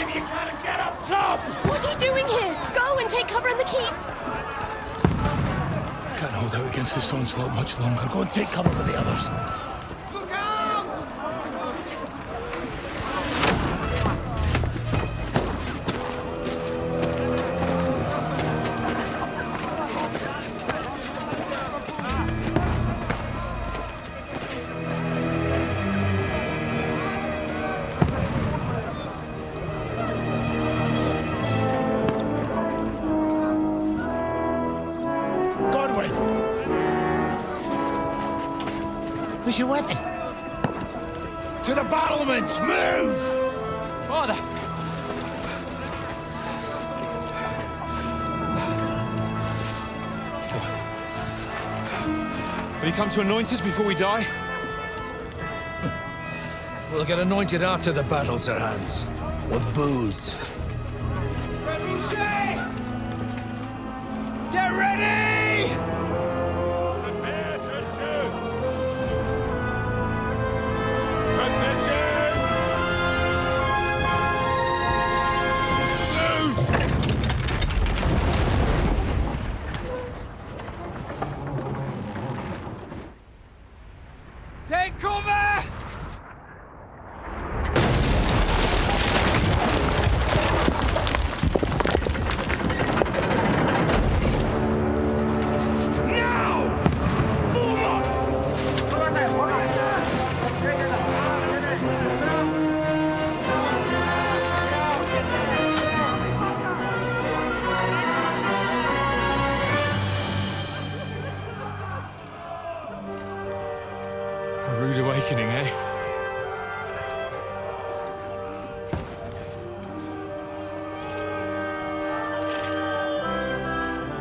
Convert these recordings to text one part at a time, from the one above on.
believe you can't get up top! What are you doing here? Go and take cover in the keep! Can't hold out against this onslaught much longer. Go and take cover with the others. Look out! Where's your weapon? To the battlements! Move! Father! Will you come to anoint us before we die? We'll get anointed after the battle, Sir Hans. With booze. Get ready! Take cover! A rude awakening, eh?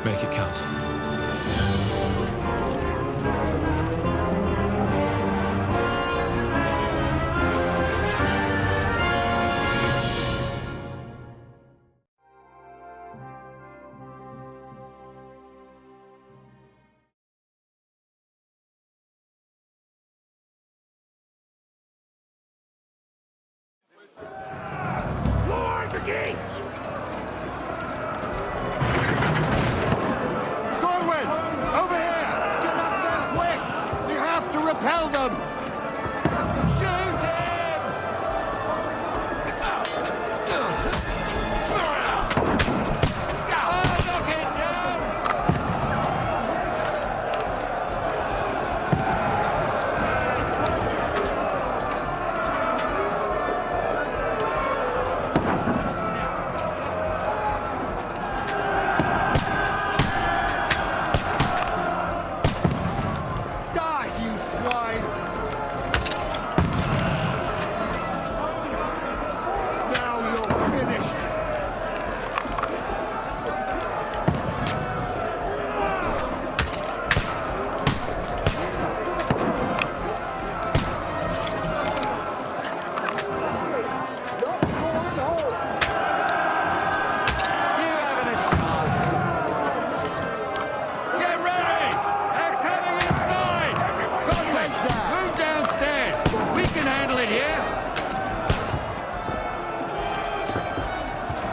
Make it count. Lord the gates! Gorwin! Over here! Get up there quick! We have to repel them! Shoot him! Knock it down! Die, you swine! Now you're finished! You haven't a chance! Get ready! They're coming inside! Godwin, move downstairs! We can handle it here!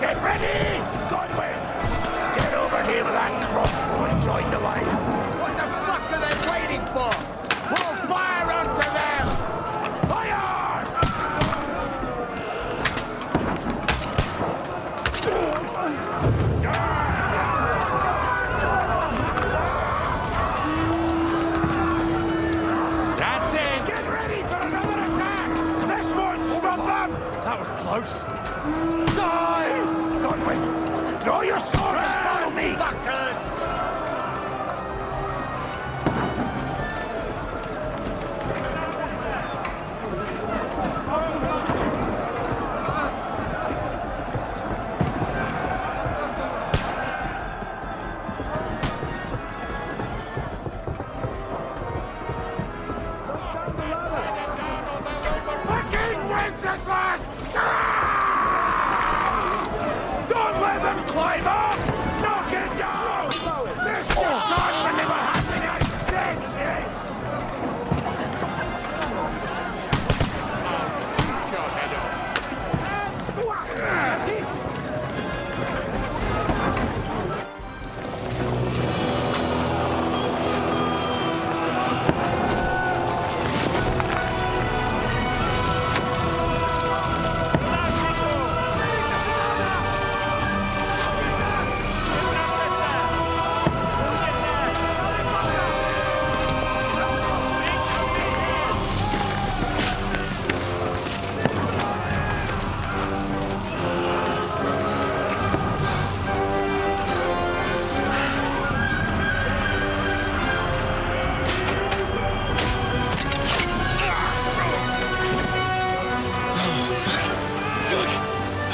Get ready! Godwin! Get over here with that crossbow and join the line. What the fuck are they waiting for? We'll fire onto them! Fire! That's it! Get ready for another attack! This one's from them! That was close. Die! Godwin, draw your sword and follow me! Fuckers! Fucking Wenceslas! Don't let them climb up! Knock it down! This time will never happen again!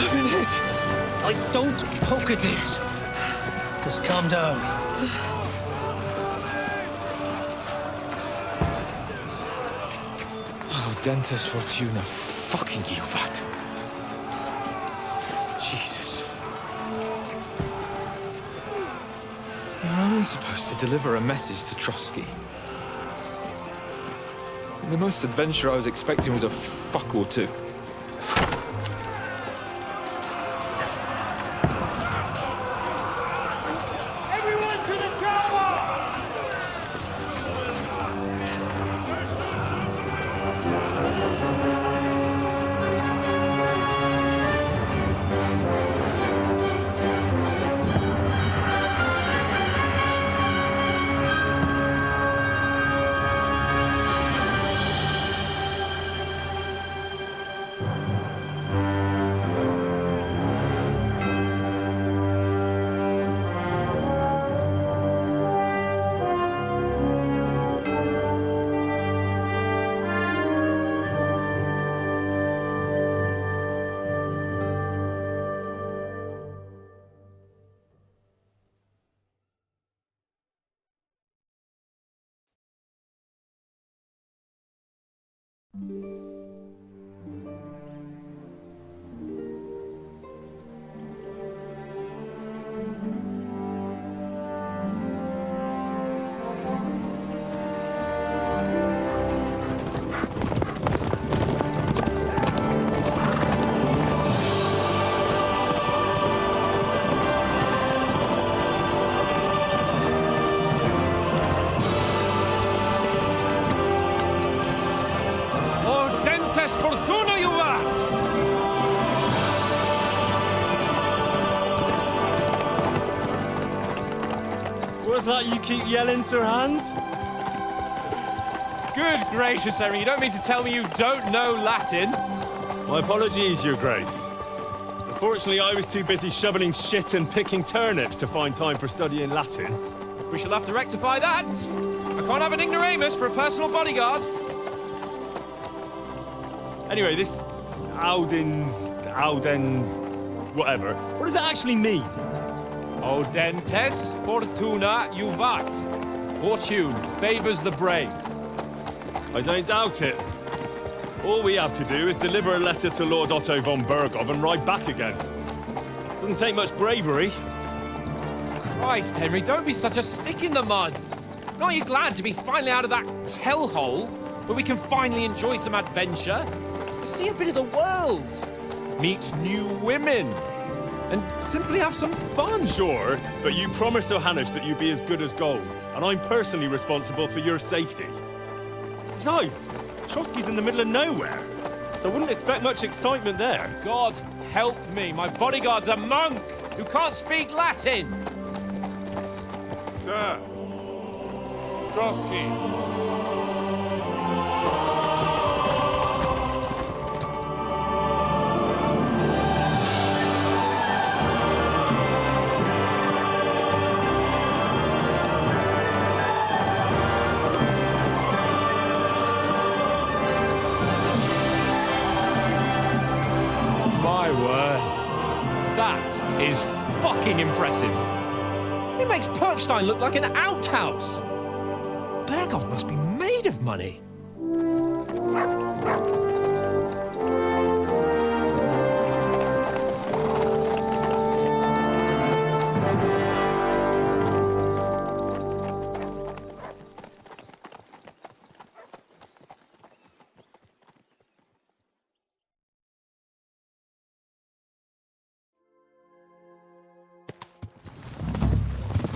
I've been hit. Don't poke at it. Just calm down. Oh, Dentes Fortuna, fucking Juvat. Jesus. You're only supposed to deliver a message to Trotsky. The most adventure I was expecting was a fuck or two. Everyone to the tower! Fortuna, Juvat! What's that you keep yelling, Sir Hans? Good gracious, Henry, you don't mean to tell me you don't know Latin? My apologies, Your Grace. Unfortunately, I was too busy shoveling shit and picking turnips to find time for studying Latin. We shall have to rectify that. I can't have an ignoramus for a personal bodyguard. Anyway, this Audens, whatever. What does it actually mean? Audentes Fortuna Juvat. Fortune favors the brave. I don't doubt it. All we have to do is deliver a letter to Lord Otto von Bergov and ride back again. Doesn't take much bravery. Christ, Henry, don't be such a stick in the mud. Aren't you glad to be finally out of that hellhole where we can finally enjoy some adventure? See a bit of the world, meet new women, and simply have some fun. Sure, but you promised Johannes that you'd be as good as gold, and I'm personally responsible for your safety. Besides, Trotsky's in the middle of nowhere, so I wouldn't expect much excitement there. God help me, my bodyguard's a monk who can't speak Latin. Sir! Trotsky! My word. That is fucking impressive. It makes Perkstein look like an outhouse. Bergov must be made of money.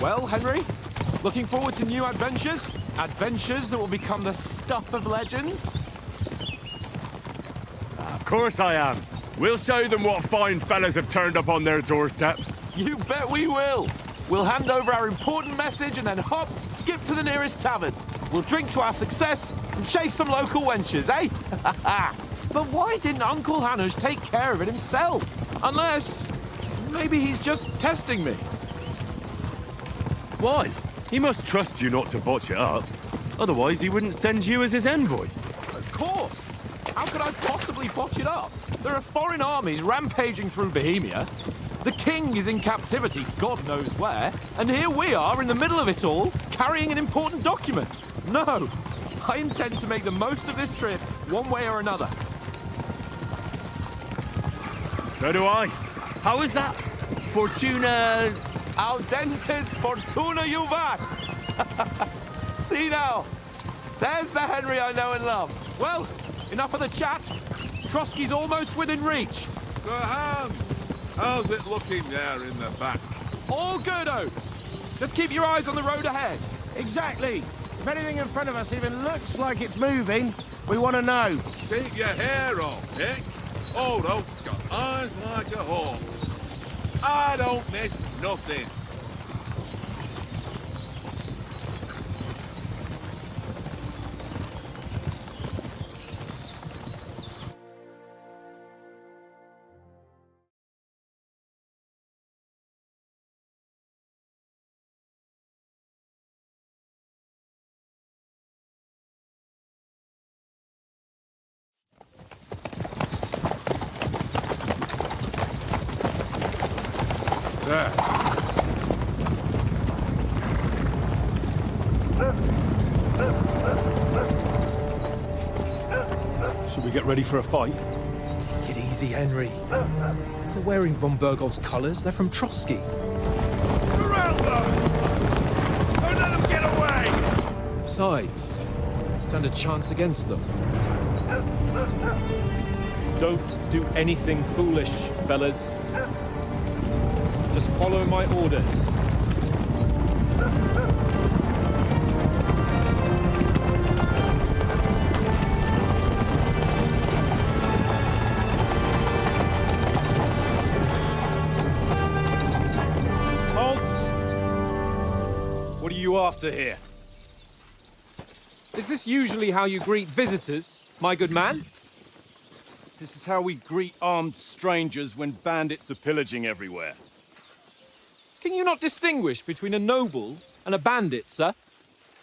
Well, Henry, looking forward to new adventures? Adventures that will become the stuff of legends? Of course I am. We'll show them what fine fellas have turned up on their doorstep. You bet we will. We'll hand over our important message and then hop, skip to the nearest tavern. We'll drink to our success and chase some local wenches, eh? But why didn't Uncle Hanush take care of it himself? Unless, maybe he's just testing me. Why? He must trust you not to botch it up. Otherwise, he wouldn't send you as his envoy. Of course. How could I possibly botch it up? There are foreign armies rampaging through Bohemia. The king is in captivity, God knows where, and here we are in the middle of it all, carrying an important document. No, I intend to make the most of this trip, one way or another. So do I. How is that? Fortuna... Audentes fortuna juvat! See now, there's the Henry I know and love. Well, enough of the chat. Trotsky's almost within reach. Sir Hans, how's it looking there in the back? All good, Oates. Just keep your eyes on the road ahead. Exactly. If anything in front of us even looks like it's moving, we want to know. Keep your hair on, Dick. Old Oak's got eyes like a hawk. I don't miss nothing. Sir. Should we get ready for a fight? Take it easy, Henry. They're wearing von Bergov's colours. They're from Trotsky. Around them! Don't let them get away! Besides, stand a chance against them. Don't do anything foolish, fellas. Just follow my orders. Halt! What are you after here? Is this usually how you greet visitors, my good man? This is how we greet armed strangers when bandits are pillaging everywhere. Can you not distinguish between a noble and a bandit, sir?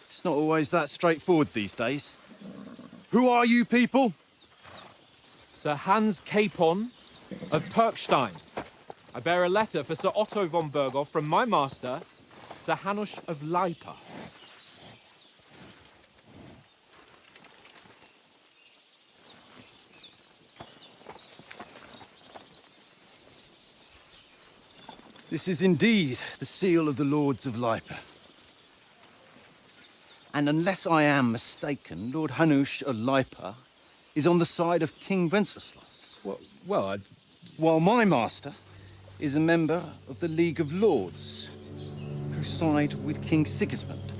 It's not always that straightforward these days. Who are you people? Sir Hans Capon of Perkstein. I bear a letter for Sir Otto von Berghoff from my master, Sir Hanush of Lipa. This is indeed the seal of the Lords of Lipa. And unless I am mistaken, Lord Hanush of Lipa is on the side of King Wenceslas. Well, While my master is a member of the League of Lords, who side with King Sigismund.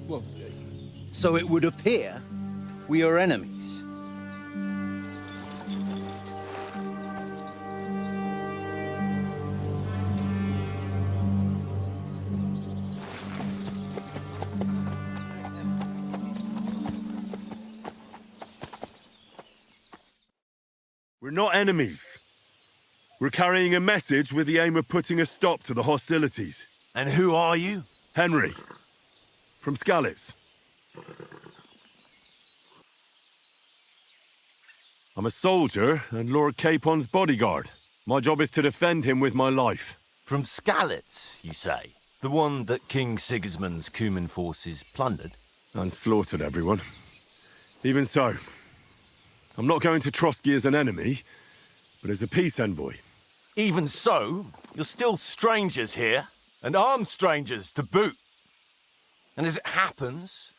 well, So it would appear we are enemies. We're not enemies. We're carrying a message with the aim of putting a stop to the hostilities. And who are you? Henry, from Skalitz. I'm a soldier and Lord Capon's bodyguard. My job is to defend him with my life. From Skalitz, you say? The one that King Sigismund's Cuman forces plundered? And slaughtered everyone. Even so, I'm not going to Trotsky as an enemy, but as a peace envoy. Even so, you're still strangers here, and armed strangers to boot. And as it happens,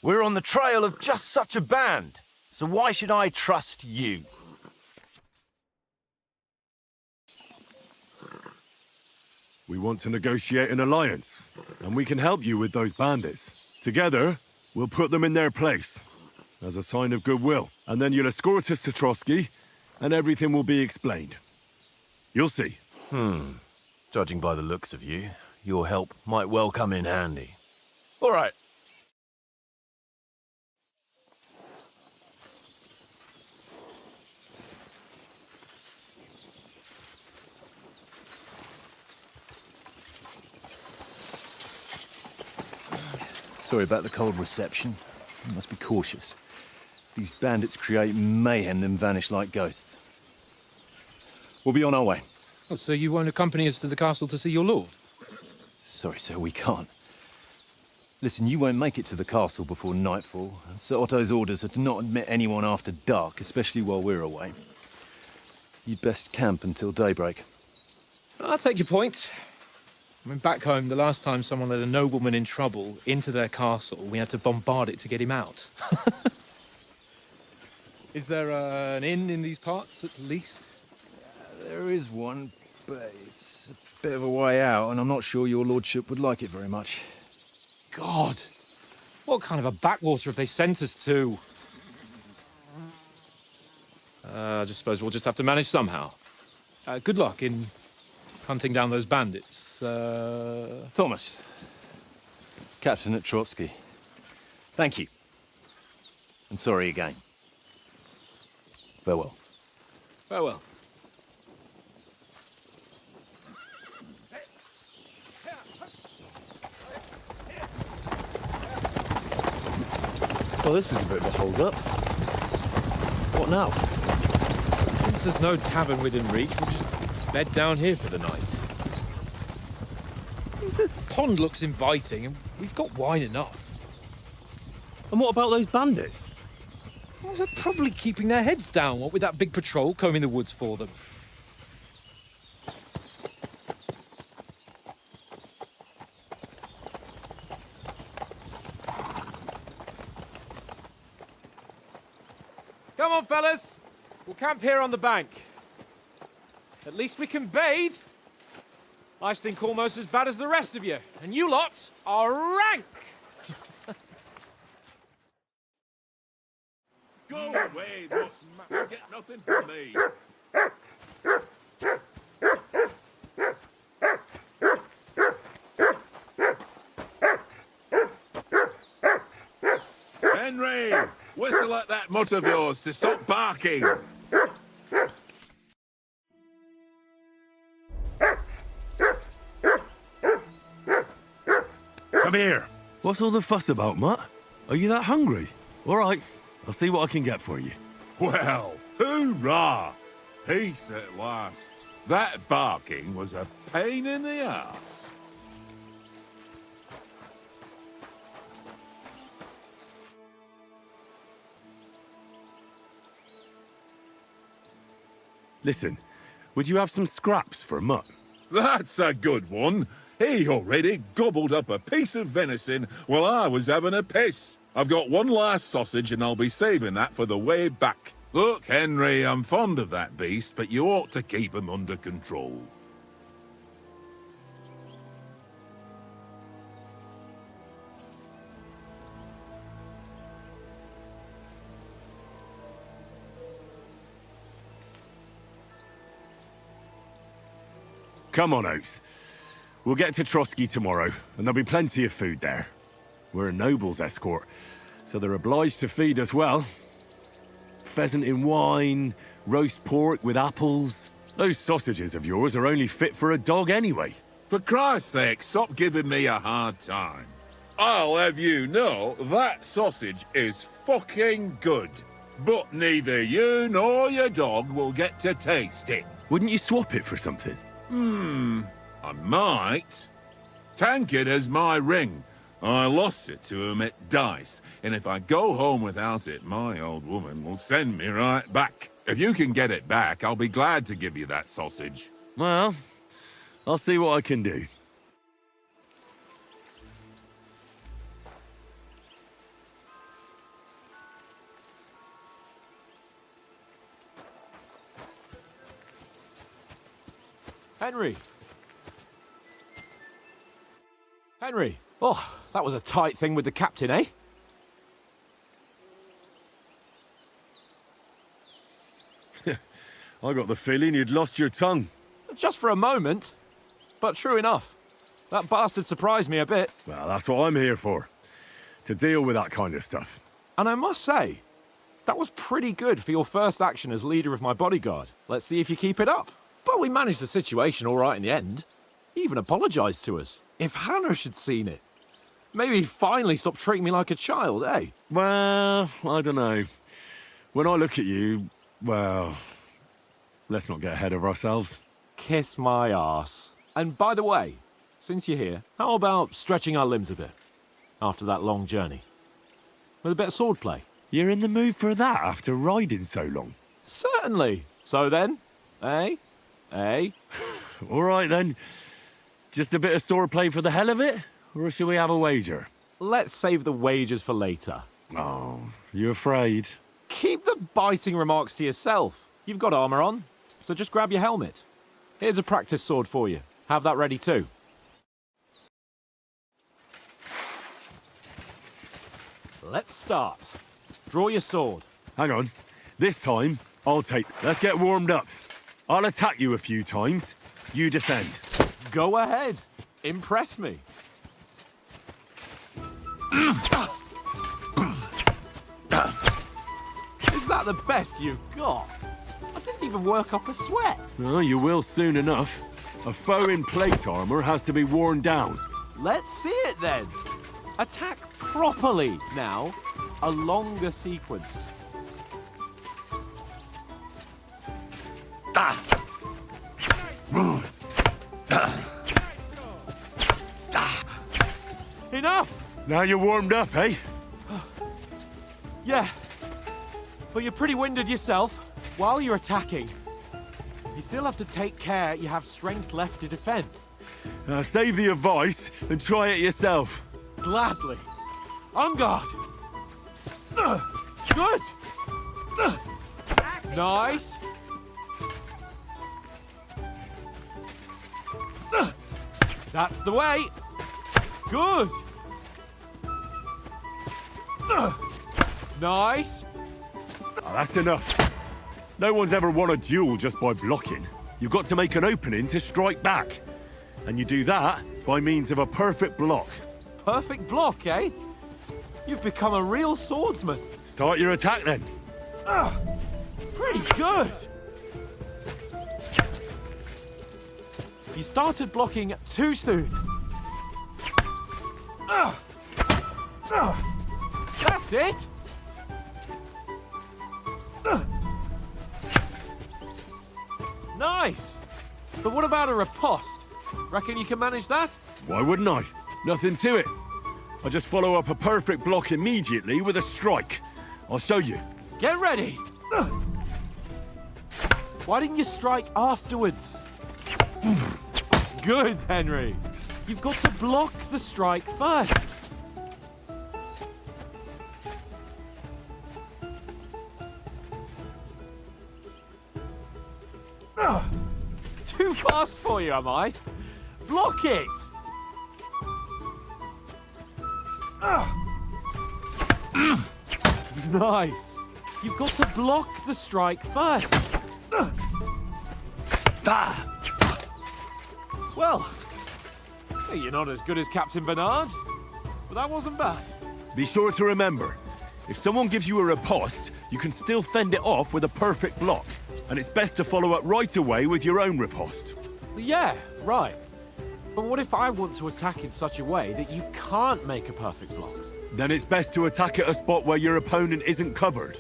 we're on the trail of just such a band, so why should I trust you? We want to negotiate an alliance, and we can help you with those bandits. Together, we'll put them in their place, as a sign of goodwill. And then you'll escort us to Trotsky, and everything will be explained. You'll see. Judging by the looks of you, your help might well come in handy. All right. Sorry about the cold reception. You must be cautious. These bandits create mayhem, then vanish like ghosts. We'll be on our way. Oh, so you won't accompany us to the castle to see your lord? Sorry, sir, we can't. Listen, you won't make it to the castle before nightfall. Sir Otto's orders are to not admit anyone after dark, especially while we're away. You'd best camp until daybreak. I'll take your point. I mean, back home, the last time someone let a nobleman in trouble into their castle, we had to bombard it to get him out. Is there an inn in these parts, at least? There is one, but it's a bit of a way out, and I'm not sure your lordship would like it very much. God! What kind of a backwater have they sent us to? I just suppose we'll just have to manage somehow. Good luck in hunting down those bandits. Thomas, captain at Trotsky. Thank you. And sorry again. Farewell. Farewell. Well, this is a bit of a hold-up. What now? Since there's no tavern within reach, we'll just bed down here for the night. The pond looks inviting, and we've got wine enough. And what about those bandits? Well, they're probably keeping their heads down, what with that big patrol combing the woods for them. Come on, fellas. We'll camp here on the bank. At least we can bathe. I stink almost as bad as the rest of you, and you lot are rank. Go away, boss. You get nothing from me. Henry, whistle at that mutt of yours to stop barking. Come here. What's all the fuss about, Mutt? Are you that hungry? All right, I'll see what I can get for you. Well, hoorah! Peace at last. That barking was a pain in the ass. Listen, would you have some scraps for Mutt? That's a good one. He already gobbled up a piece of venison while I was having a piss. I've got one last sausage and I'll be saving that for the way back. Look, Henry, I'm fond of that beast, but you ought to keep him under control. Come on, Oates. We'll get to Trotsky tomorrow, and there'll be plenty of food there. We're a noble's escort, so they're obliged to feed us well. Pheasant in wine, roast pork with apples. Those sausages of yours are only fit for a dog anyway. For Christ's sake, stop giving me a hard time. I'll have you know that sausage is fucking good. But neither you nor your dog will get to taste it. Wouldn't you swap it for something? I might. Tankard has my ring. I lost it to him at dice, and if I go home without it, my old woman will send me right back. If you can get it back, I'll be glad to give you that sausage. Well, I'll see what I can do. Henry! Henry! Oh, that was a tight thing with the captain, eh? I got the feeling you'd lost your tongue. Just for a moment. But true enough. That bastard surprised me a bit. Well, that's what I'm here for. To deal with that kind of stuff. And I must say, that was pretty good for your first action as leader of my bodyguard. Let's see if you keep it up. But we managed the situation all right in the end. He even apologised to us. If Hanush had seen it, maybe he'd finally stop treating me like a child, eh? Well, I don't know. When I look at you, well, let's not get ahead of ourselves. Kiss my arse. And by the way, since you're here, how about stretching our limbs a bit after that long journey? With a bit of swordplay. You're in the mood for that after riding so long? Certainly. So then, eh? All right then. Just a bit of swordplay for the hell of it? Or shall we have a wager? Let's save the wagers for later. Oh, you afraid? Keep the biting remarks to yourself. You've got armor on, so just grab your helmet. Here's a practice sword for you. Have that ready too. Let's start. Draw your sword. Hang on. This time, I'll take... Let's get warmed up. I'll attack you a few times. You defend. Go ahead. Impress me. Is that the best you've got? I didn't even work up a sweat. Oh, you will soon enough. A foe in plate armor has to be worn down. Let's see it then. Attack properly now. A longer sequence. Enough! Now you're warmed up, eh? Yeah, but you're pretty winded yourself. While you're attacking, you still have to take care you have strength left to defend. Save the advice and try it yourself. Gladly. On guard. Good. Nice. That's the way. Good. Nice. Oh, that's enough. No one's ever won a duel just by blocking. You've got to make an opening to strike back. And you do that by means of a perfect block. Perfect block, eh? You've become a real swordsman. Start your attack then. Pretty good. You started blocking too soon. That's it. Nice. But what about a riposte? Reckon you can manage that? Why wouldn't I? Nothing to it. I just follow up a perfect block immediately with a strike. I'll show you. Get ready. Why didn't you strike afterwards? Good, Henry. You've got to block the strike first. Too fast for you, am I? Block it! Nice. You've got to block the strike first. Well, you're not as good as Captain Bernard, but that wasn't bad. Be sure to remember, if someone gives you a riposte, you can still fend it off with a perfect block. And it's best to follow up right away with your own riposte. Yeah, right. But what if I want to attack in such a way that you can't make a perfect block? Then it's best to attack at a spot where your opponent isn't covered.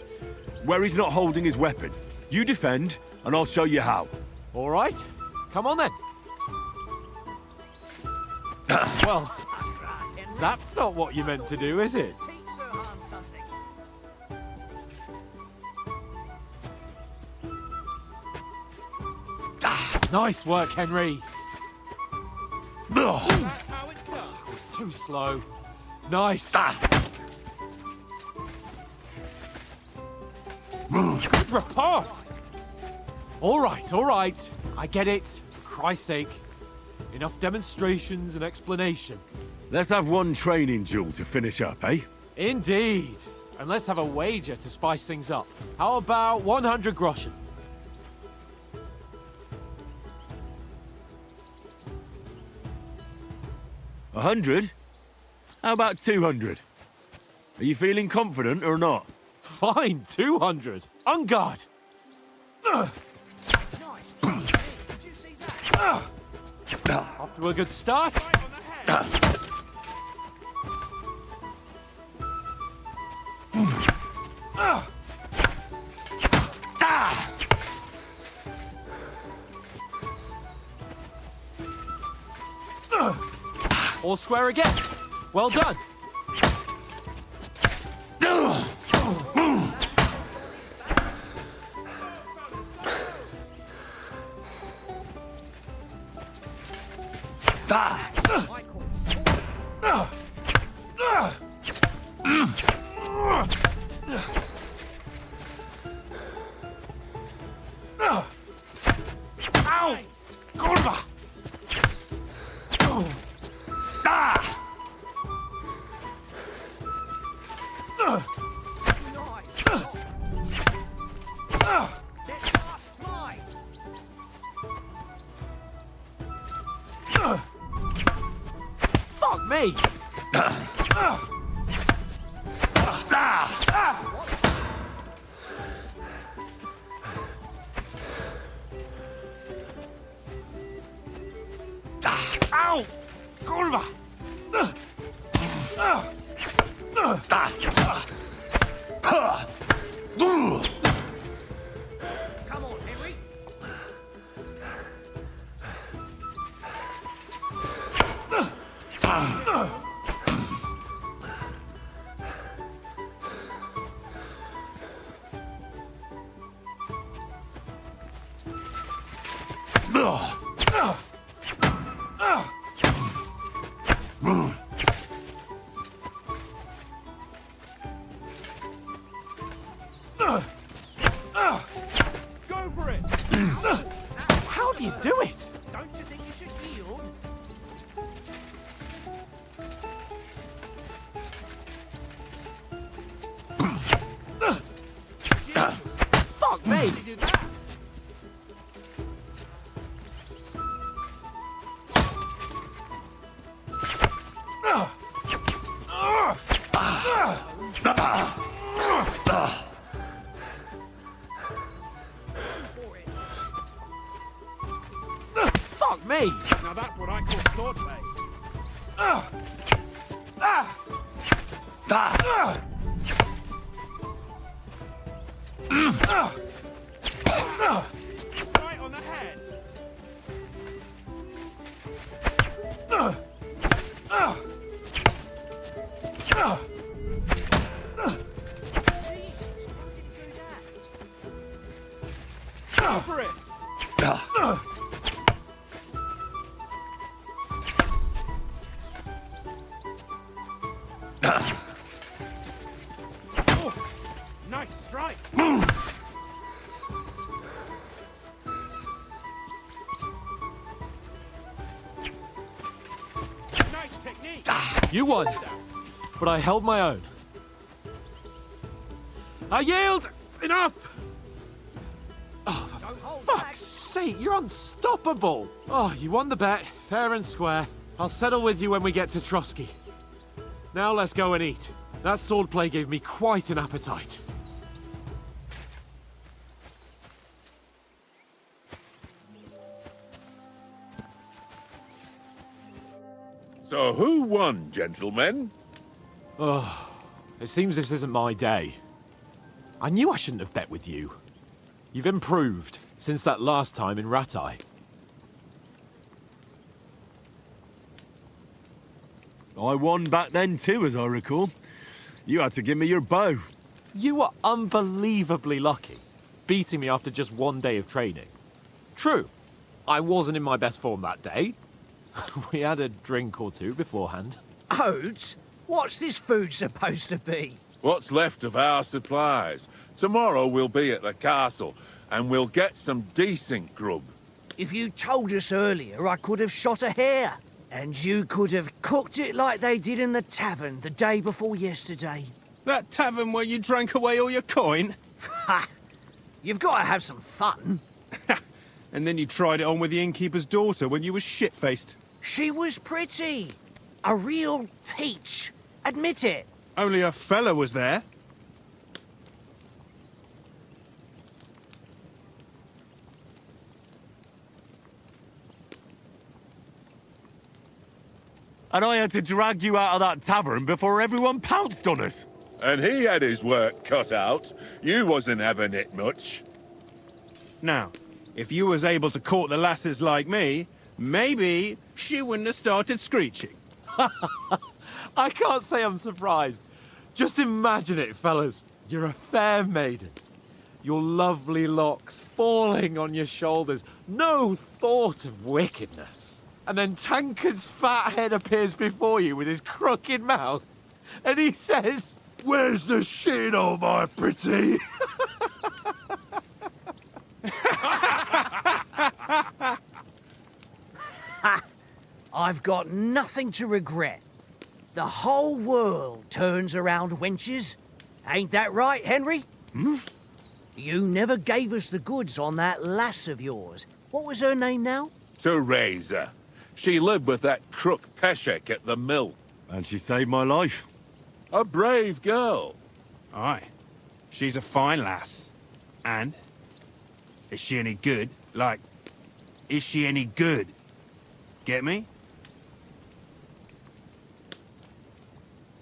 Where he's not holding his weapon. You defend, and I'll show you how. All right. Come on then. Well, that's not what you meant to do, is it? Nice work, Henry. I was too slow. Nice. Good riposte. All right. I get it. For Christ's sake. Enough demonstrations and explanations. Let's have one training duel to finish up, eh? Indeed. And let's have a wager to spice things up. How about 100 groschen? $100? How about 200? Are you feeling confident or not? Fine, 200. On guard. Off to a good start. All square again. Well done. Ow! Kurwa! Ah! Fuck me. Ow! Kurwa! Come on, Henry. Go for it! How do you do it? Don't you think you should yield? Fuck me. Do that! Fuck me. Now that's what I call swordplay. Right on the head. Go for it. Oh, nice strike. Nice technique. You won, but I held my own. I yield! Enough! Oh, for fuck's sake, you're unstoppable! Oh, you won the bet, fair and square. I'll settle with you when we get to Trotsky. Now let's go and eat. That swordplay gave me quite an appetite. So who won, gentlemen? Oh, it seems this isn't my day. I knew I shouldn't have bet with you. You've improved since that last time in Ratai. I won back then too, as I recall. You had to give me your bow. You were unbelievably lucky, beating me after just one day of training. True, I wasn't in my best form that day. We had a drink or two beforehand. Oats? What's this food supposed to be? What's left of our supplies? Tomorrow we'll be at the castle, and we'll get some decent grub. If you told us earlier, I could have shot a hare. And you could have cooked it like they did in the tavern the day before yesterday. That tavern where you drank away all your coin? Ha! You've got to have some fun. And then you tried it on with the innkeeper's daughter when you were shit-faced. She was pretty. A real peach. Admit it. Only a fella was there. And I had to drag you out of that tavern before everyone pounced on us. And he had his work cut out. You wasn't having it much. Now, if you was able to court the lasses like me, maybe she wouldn't have started screeching. I can't say I'm surprised. Just imagine it, fellas. You're a fair maiden. Your lovely locks falling on your shoulders. No thought of wickedness. And then Tankard's fat head appears before you with his crooked mouth. And he says, "Where's the shit, oh my pretty?" I've got nothing to regret. The whole world turns around wenches. Ain't that right, Henry? You never gave us the goods on that lass of yours. What was her name now? Teresa. She lived with that crook Peshek at the mill. And she saved my life. A brave girl. Aye. She's a fine lass. And? Is she any good? Like, is she any good? Get me?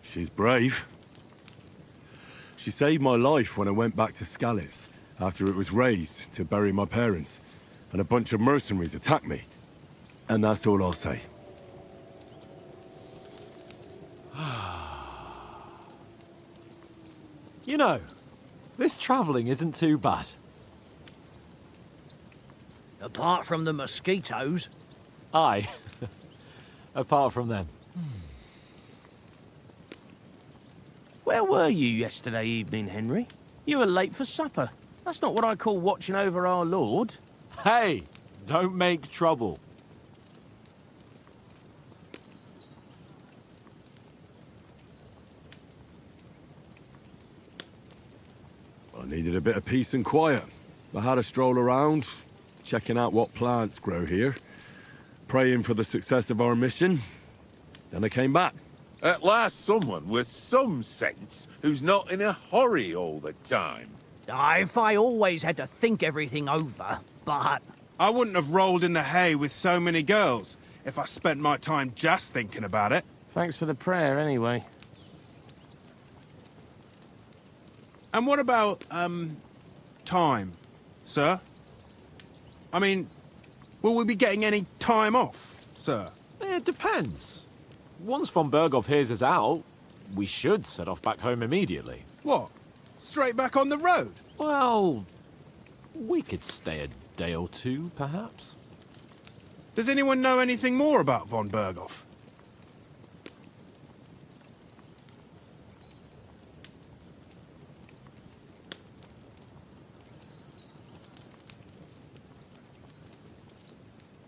She's brave. She saved my life when I went back to Skalitz after it was razed to bury my parents, and a bunch of mercenaries attacked me. And that's all I'll say. You know, this travelling isn't too bad. Apart from the mosquitoes. Aye. Apart from them. Where were you yesterday evening, Henry? You were late for supper. That's not what I call watching over our Lord. Hey, don't make trouble. I needed a bit of peace and quiet. I had a stroll around, checking out what plants grow here, praying for the success of our mission. Then I came back. At last someone with some sense who's not in a hurry all the time. If I always had to think everything over, but... I wouldn't have rolled in the hay with so many girls if I spent my time just thinking about it. Thanks for the prayer, anyway. And what about, time, sir? I mean, will we be getting any time off, sir? It depends. Once von Berghoff hears us out, we should set off back home immediately. What? Straight back on the road? Well, we could stay a day or two, perhaps. Does anyone know anything more about von Berghoff?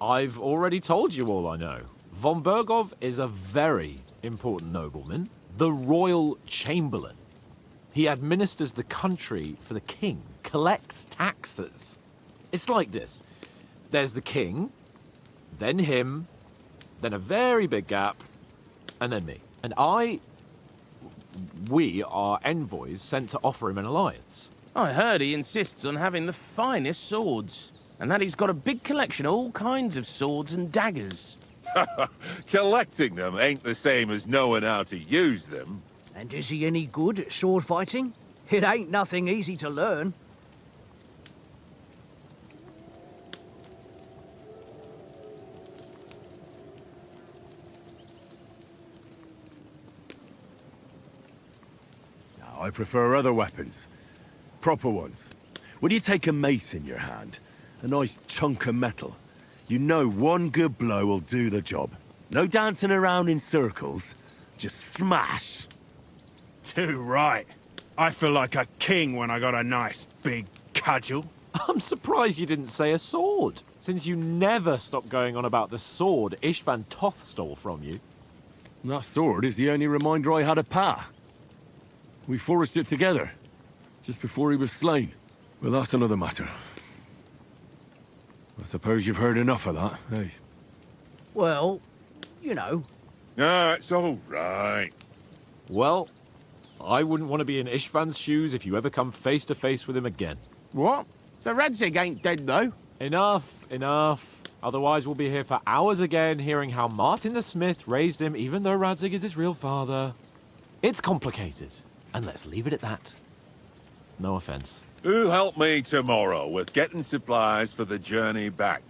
I've already told you all I know. Von Berghoff is a very important nobleman, the royal chamberlain. He administers the country for the king, collects taxes. It's like this. There's the king, then him, then a very big gap, and then me. And we are envoys sent to offer him an alliance. I heard he insists on having the finest swords, and that he's got a big collection of all kinds of swords and daggers. Collecting them ain't the same as knowing how to use them. And is he any good at sword fighting? It ain't nothing easy to learn. Now, I prefer other weapons. Proper ones. When you take a mace in your hand, a nice chunk of metal, you know one good blow will do the job. No dancing around in circles. Just smash. Too right. I feel like a king when I got a nice big cudgel. I'm surprised you didn't say a sword, since you never stop going on about the sword Ishvan Toth stole from you. And that sword is the only reminder I had of Pa. We forged it together, just before he was slain. Well, that's another matter. I suppose you've heard enough of that, eh? Well, you know. Ah, it's all right. Well, I wouldn't want to be in Ishvan's shoes if you ever come face to face with him again. What? So Radzig ain't dead, though? Enough. Otherwise we'll be here for hours again hearing how Martin the Smith raised him even though Radzig is his real father. It's complicated, and let's leave it at that. No offense. Who'll help me tomorrow with getting supplies for the journey back?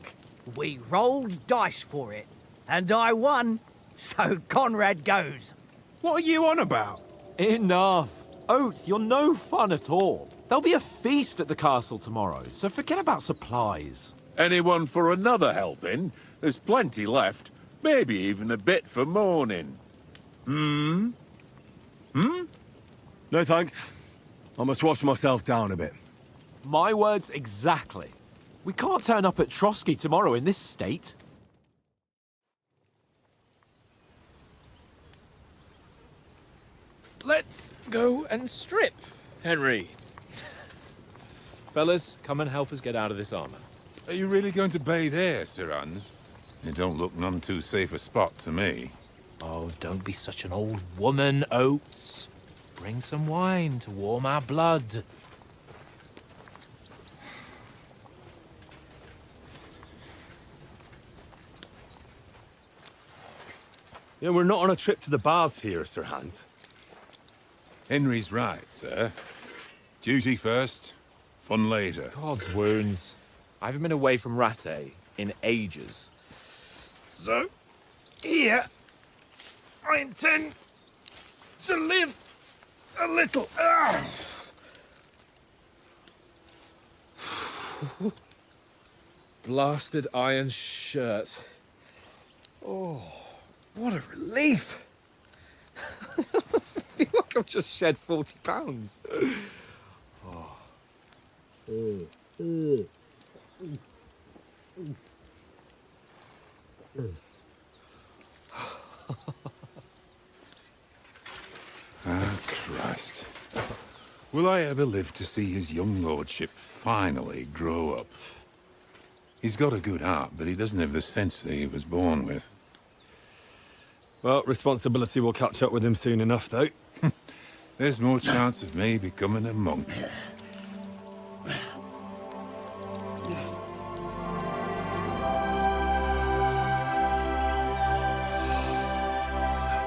We rolled dice for it, and I won, so Conrad goes. What are you on about? Enough. Oates, you're no fun at all. There'll be a feast at the castle tomorrow, so forget about supplies. Anyone for another helping? There's plenty left. Maybe even a bit for morning. No thanks. I must wash myself down a bit. My words exactly. We can't turn up at Trotsky tomorrow in this state. Let's go and strip, Henry. Fellas, come and help us get out of this armor. Are you really going to bathe here, Sir Hans? It don't look none too safe a spot to me. Oh, don't be such an old woman, Oates. Bring some wine to warm our blood. Yeah, we're not on a trip to the baths here, Sir Hans. Henry's right, sir. Duty first, fun later. God's wounds. I haven't been away from Rattay in ages. So, here, I intend to live a little. Blasted iron shirt. Oh, what a relief. I feel like I've just shed 40 pounds. Ah, Christ. Will I ever live to see his young lordship finally grow up? He's got a good heart, but he doesn't have the sense that he was born with. Well, responsibility will catch up with him soon enough, though. There's more chance of me becoming a monk.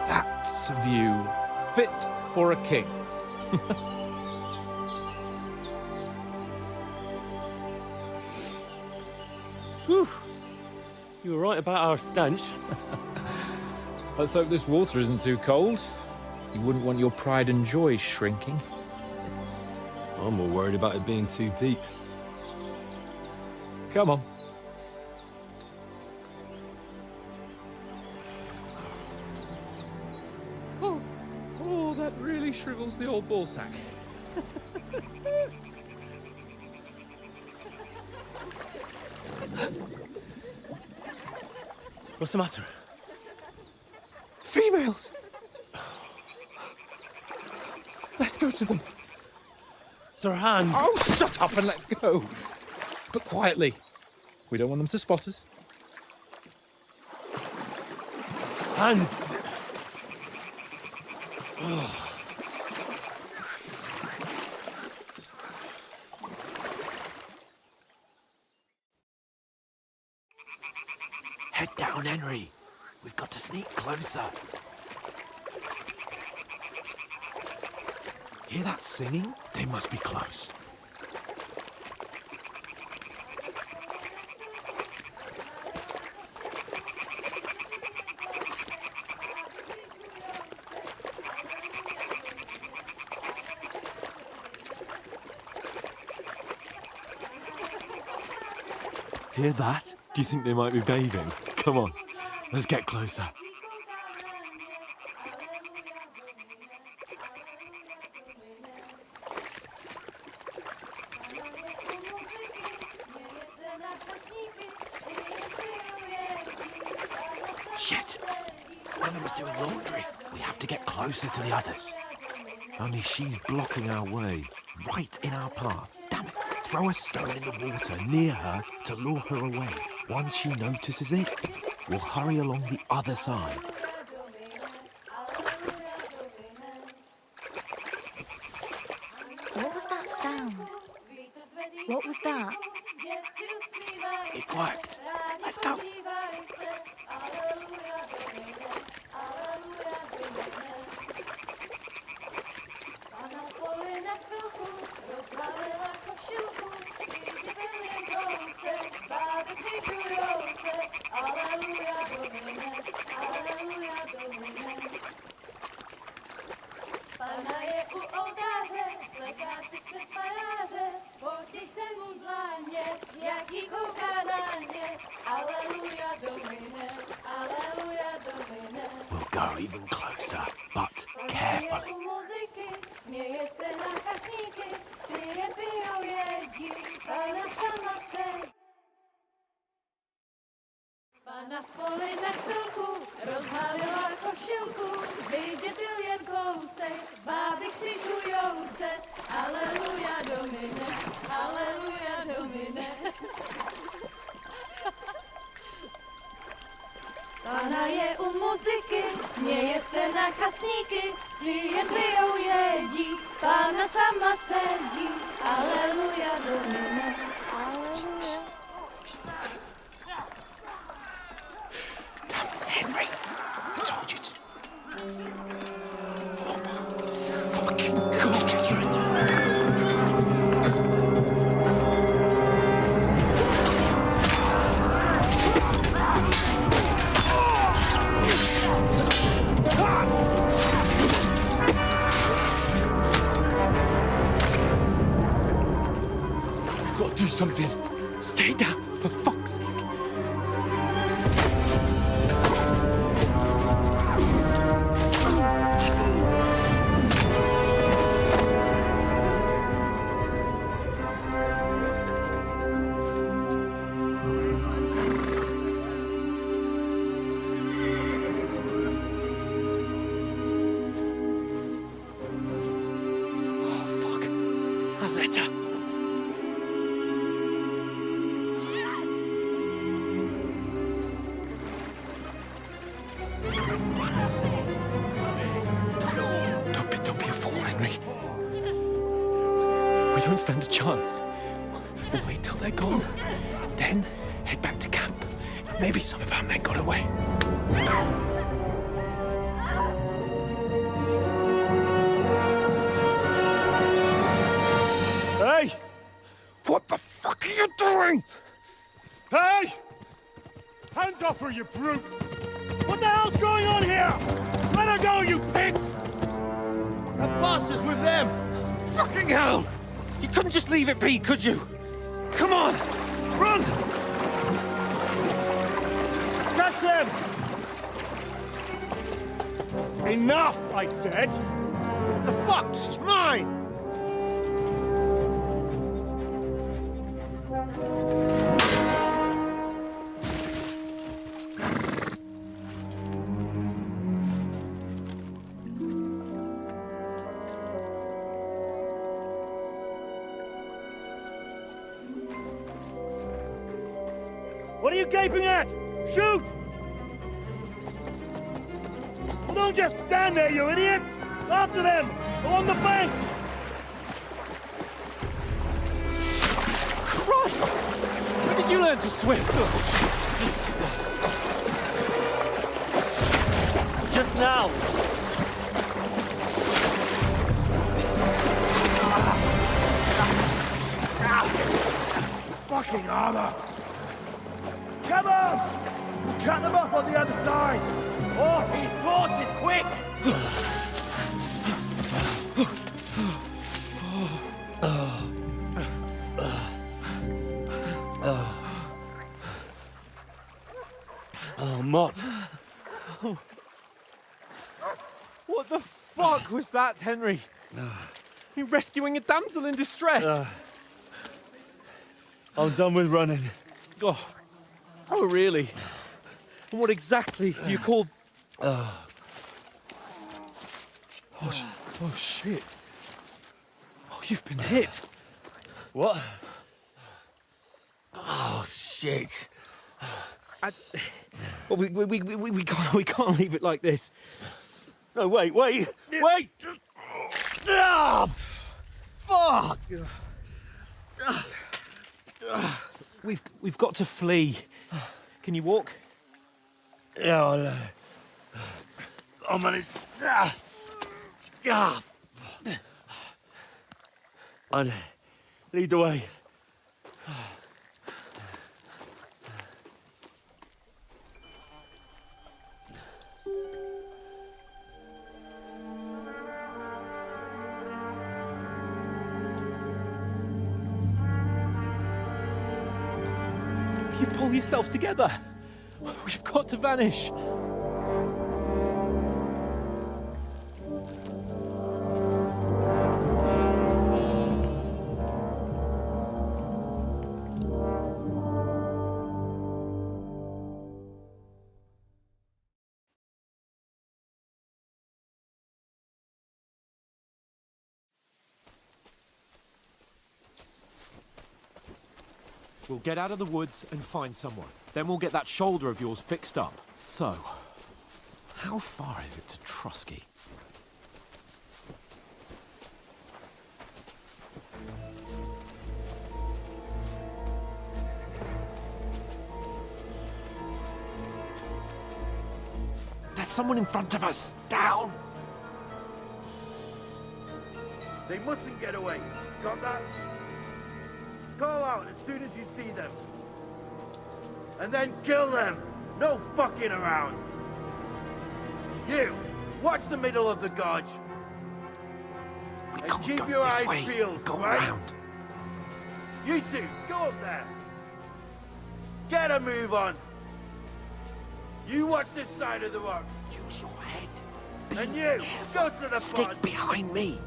That's a view fit for a king. Whew. You were right about our stench. Let's hope this water isn't too cold. You wouldn't want your pride and joy shrinking. I'm more worried about it being too deep. Come on. Oh, that really shrivels the old ball sack. What's the matter? Females! Let's go to them. Sir Hans! Oh, shut up and let's go. But quietly. We don't want them to spot us. Hans! Head down, Henry. We've got to sneak closer. Hear that singing? They must be close. Hear that? Do you think they might be bathing? Come on, let's get closer. Shit! One of them's doing laundry. We have to get closer to the others. Only she's blocking our way, right in our path. Damn it! Throw a stone in the water near her to lure her away. Once she notices it, we'll hurry along the other side. What was that sound? What was that? It worked. Let's go. go even closer, but carefully. Pana v poli na chvilku rozhalila košilku, vidět byl jen kousek, báby křižujou se, aleluja Domine, aleluja Domine. Pana je u muziky, směje se na kasníky, klienty jen jedí, Pána sama sedí, aleluja Domine, aleluja. Henry, I told you to... Oh, fucking God, you're a... You've got to do something. Stay down, for fuck's sake. We don't stand a chance. We'll wait till they're gone, and then head back to camp. And maybe some of our men got away. Hey! What the fuck are you doing? Hey! Hands off her, you brute! What the hell's going on here? Let her go, you pigs! That bastard's with them! Fucking hell! You couldn't just leave it be, could you? Come on! Run! Catch them! Enough, I said! What the fuck? She's mine! What are you gaping at? Shoot! Well, don't just stand there, you idiots! After them! Along the bank! Christ! When did you learn to swim? Just now! Fucking armor! Come on! We'll cut them off on the other side! Oh, his horse is quick! Oh, Mott. What the fuck was that, Henry? You rescuing a damsel in distress? I'm done with running. Oh, really? And what exactly do you call... Oh, shit. Oh, you've been hit. What? Oh, shit. Well, we can't leave it like this. No, wait! Ah, fuck! We've got to flee. Can you walk? Yeah, I know. I'll manage. I'd lead the way. You pull yourself together. We've got to vanish. We'll get out of the woods and find someone. Then we'll get that shoulder of yours fixed up. So, how far is it to Trotsky? There's someone in front of us! Down! They mustn't get away. Got that? Call out as soon as you see them. And then kill them! No fucking around! You! Watch the middle of the gorge! We and can't keep go your this eyes way. peeled, Go right? around. You two, go up there! Get a move on! You watch this side of the rocks! Use your head. And you, go to the Stick pond! behind me.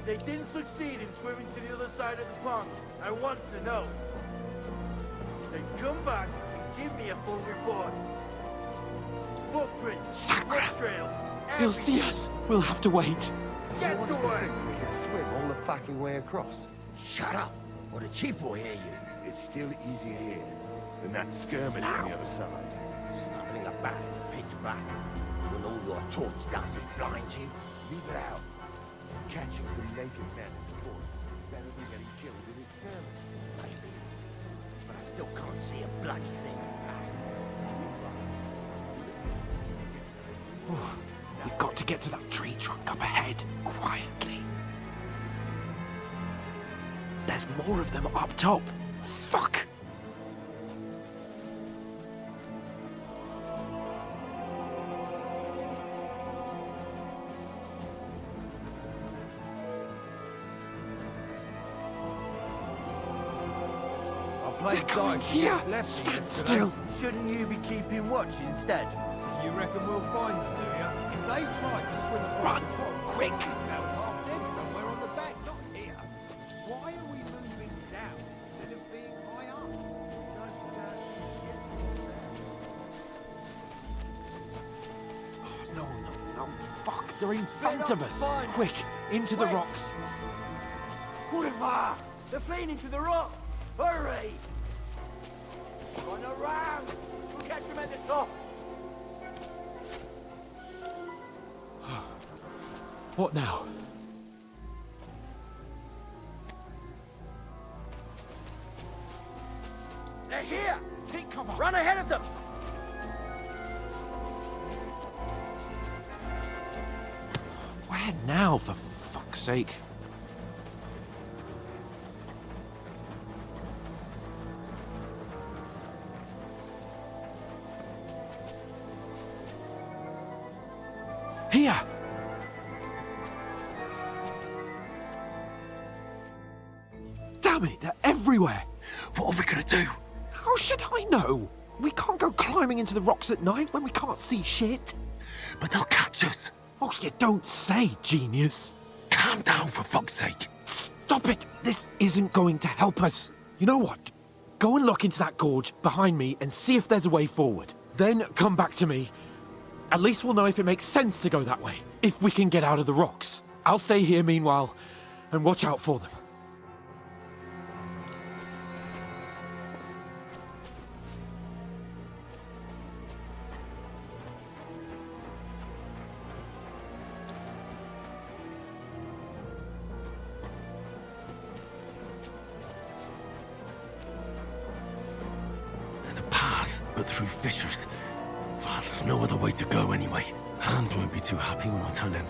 They didn't succeed in swimming to the other side of the pond. I want to know. Then come back and give me a full report. Footprints, Sacre! trail, He'll see us. We'll have to wait. Get to work! We can swim all the fucking way across. Shut up, or the chief will hear you. It's still easier here than that skirmish on the other side. Snuffling about in pitch black. When all your torch does is blind you. Leave it out. Catching some naked men in the forest is better than getting killed in his skirmish. Maybe. But I still can't see a bloody thing. We've got to get to that tree trunk up ahead, quietly. There's more of them up top. Fuck! They're coming here! Stand still! Shouldn't you be keeping watch instead? You reckon we'll find them, do you? If they try to swim across Run! the pond, Quick! they'll half dead somewhere on the back, not here. Why are we moving down instead of being high up? No, no, no. Fuck, they're in front of us. Quick, into the rocks. Kurva! They're fleeing into the rock! Hurry! Run around! We'll catch them at the top! What now? They're here! Take cover! Run ahead of them! Where now, for fuck's sake? Here! Damn it, they're everywhere! What are we gonna do? How should I know? We can't go climbing into the rocks at night when we can't see shit. But they'll catch us. Oh, you don't say, genius. Calm down, for fuck's sake. Stop it! This isn't going to help us. You know what? Go and look into that gorge behind me and see if there's a way forward. Then come back to me. At least we'll know if it makes sense to go that way. If we can get out of the rocks. I'll stay here meanwhile and watch out for them. There's a path, but through fissures. Well, there's no other way to go anyway. Hans won't be too happy when I tell him.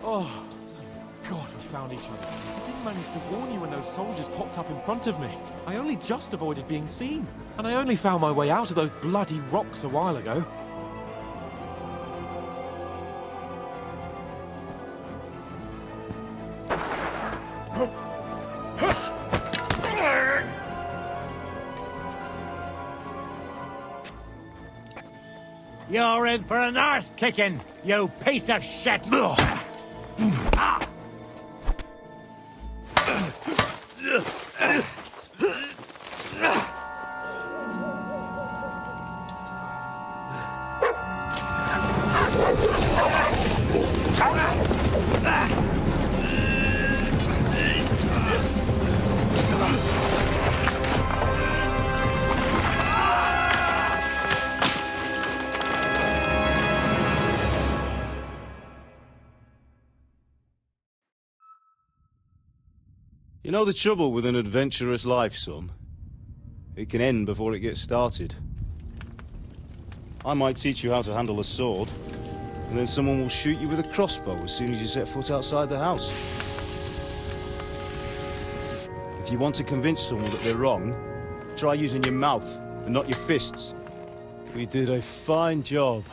Oh, God, we found each other. I didn't manage to warn you when those soldiers popped up in front of me. I only just avoided being seen. And I only found my way out of those bloody rocks a while ago. You're in for an arse kicking, you piece of shit! Ah! You know the trouble with an adventurous life, son? It can end before it gets started. I might teach you how to handle a sword, and then someone will shoot you with a crossbow as soon as you set foot outside the house. If you want to convince someone that they're wrong, try using your mouth and not your fists. We did a fine job.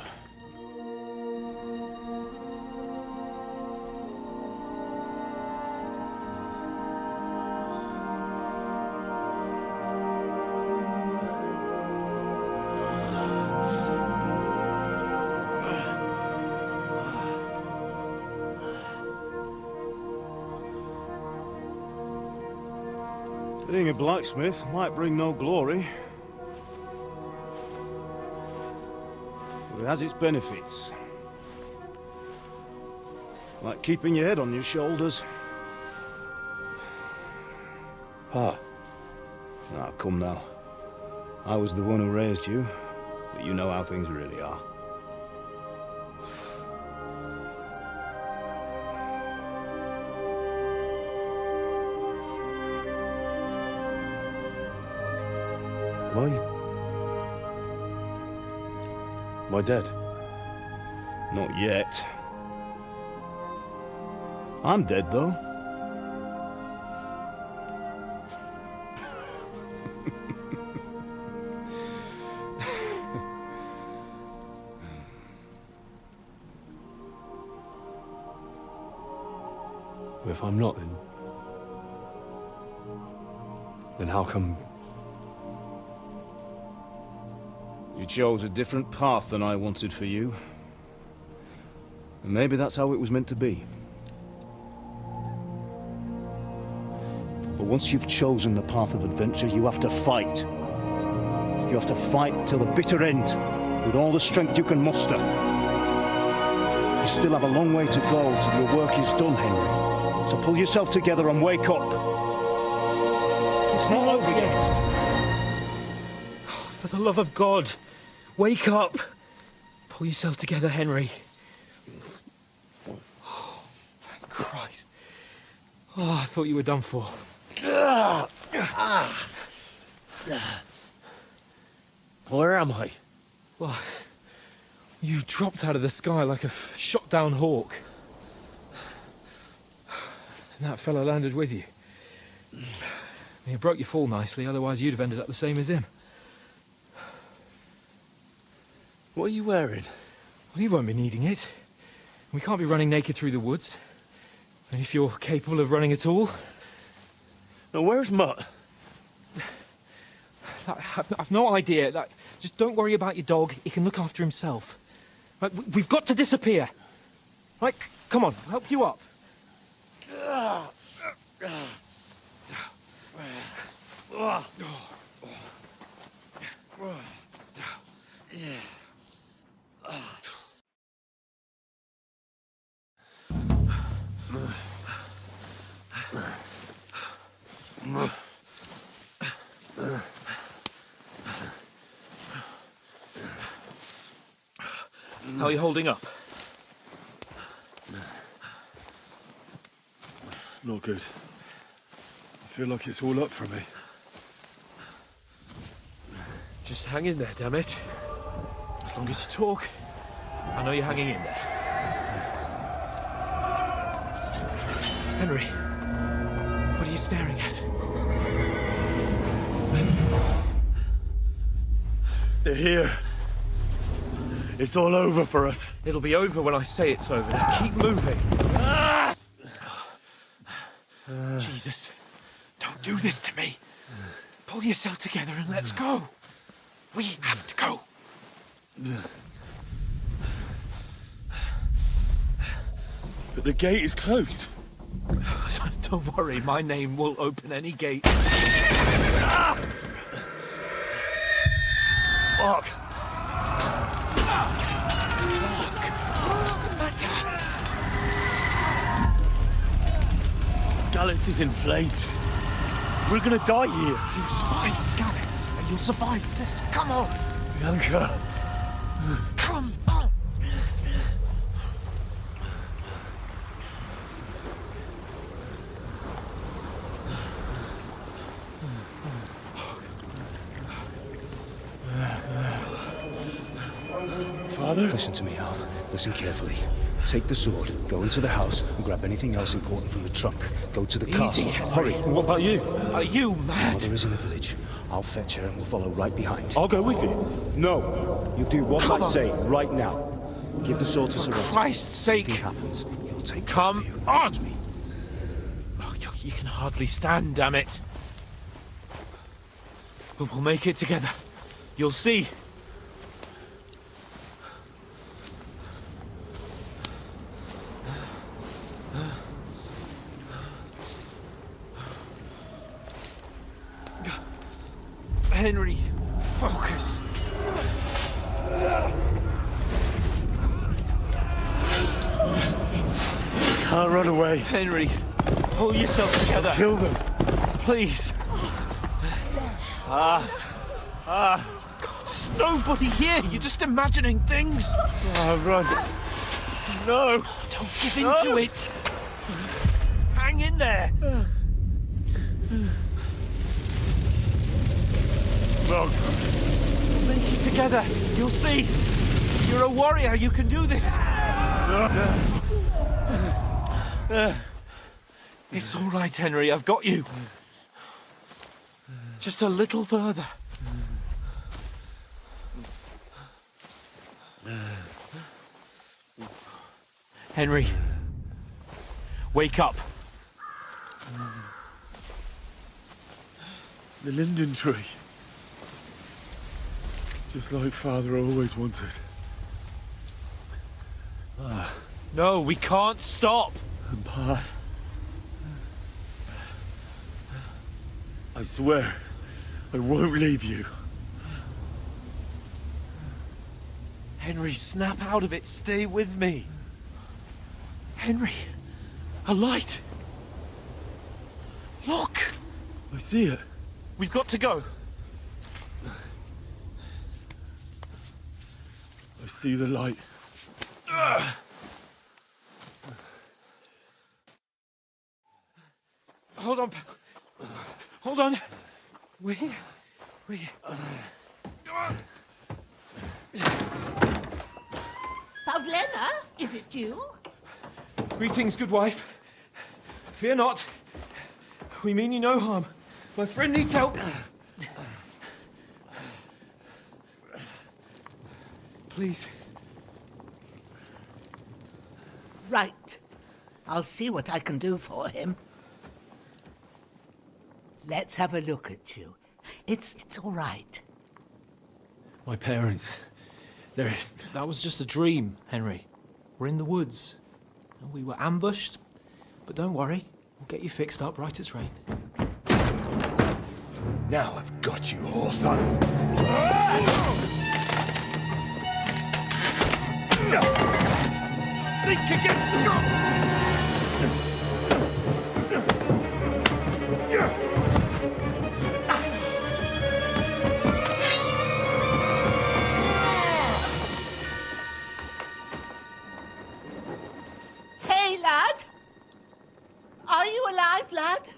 Being a blacksmith might bring no glory, but it has its benefits. Like keeping your head on your shoulders. Pa. Now, come now. I was the one who raised you, but you know how things really are. Am I dead? Not yet. I'm dead, though. If I'm not, then how come... You chose a different path than I wanted for you. And maybe that's how it was meant to be. But once you've chosen the path of adventure, you have to fight. You have to fight till the bitter end, with all the strength you can muster. You still have a long way to go till your work is done, Henry. So pull yourself together and wake up. It's not over yet. For the love of God, wake up. Pull yourself together, Henry. Oh, thank Christ. Oh, I thought you were done for. Where am I? Well, you dropped out of the sky like a shot-down hawk. And that fella landed with you. You broke your fall nicely, otherwise you'd have ended up the same as him. What are you wearing? Well, you won't be needing it. We can't be running naked through the woods. And if you're capable of running at all... Now, where's Mutt? I've no idea. Just don't worry about your dog. He can look after himself. Right, we've got to disappear. Right, come on, I'll help you up. How are you holding up? Not good. I feel like it's all up for me. Just hang in there, damn it. As long as you talk, I know you're hanging in there. Henry, what are you staring at? They're here. It's all over for us. It'll be over when I say it's over. Now keep moving. Jesus, don't do this to me. Pull yourself together and let's go. We have to go. But the gate is closed. Don't worry, my name will open any gate. Fuck! What's the matter? Skalitz is in flames. We're gonna die here. You survived Skalitz, and you'll survive this. Come on. Bianca. Come on. Father? Listen to me, Al. Listen carefully. Take the sword, go into the house, and grab anything else important from the trunk. Go to the castle. Henry. Hurry. What about you? Are you mad? Mother is in the village. I'll fetch her and we'll follow right behind. I'll go with you. No. You do what Come I on. say right now. Give the sword to For Sorrento. Christ's sake. If anything happens, he'll take Come care of you. on. Oh, you can hardly stand, damn it. But we'll make it together. You'll see. Henry, focus. Can't run away. Henry, pull yourself together. Kill them. Please. God, there's nobody here. You're just imagining things. Run. No. Don't give in to it. Hang in there. Run. Make it together. You'll see. You're a warrior. You can do this. It's all right, Henry. I've got you. Just a little further. Henry, wake up. The linden tree. Just like Father always wanted. No, we can't stop. And Pa. I swear, I won't leave you. Henry, snap out of it. Stay with me. Henry, a light. Look. I see it. We've got to go. I see the light. Hold on. Hold on. We're here. We're here. Pavlena, is it you? Greetings, good wife. Fear not. We mean you no harm. My friend needs help. Please. Right. I'll see what I can do for him. Let's have a look at you. It's all right. My parents. They're... That was just a dream, Henry. We're in the woods. And we were ambushed. But don't worry. We'll get you fixed up right as rain. Now I've got you, whore sons. Think again, Scott! Hey, lad! Are you alive, lad?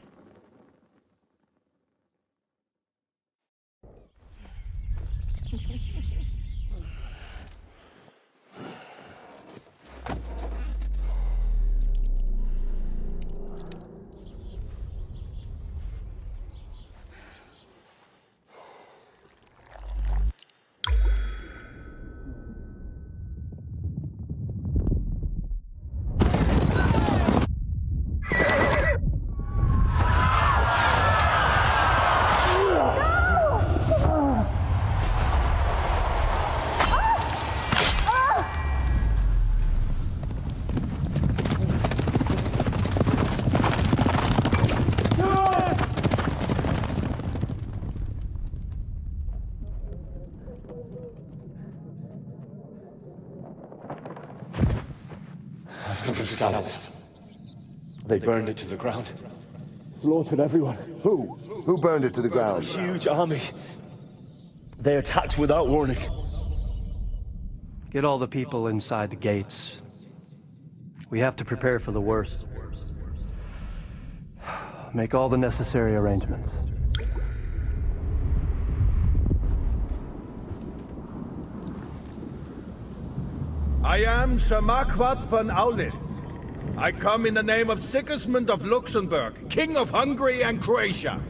scouts. They burned it to the ground. Slaughtered everyone. Who? Who burned it to the ground? Huge army. They attacked without warning. Get all the people inside the gates. We have to prepare for the worst. Make all the necessary arrangements. I am Sir Marquardt von Aulitz. I come in the name of Sigismund of Luxembourg, King of Hungary and Croatia.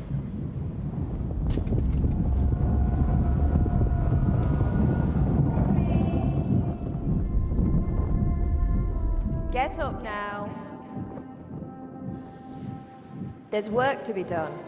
Get up now. There's work to be done.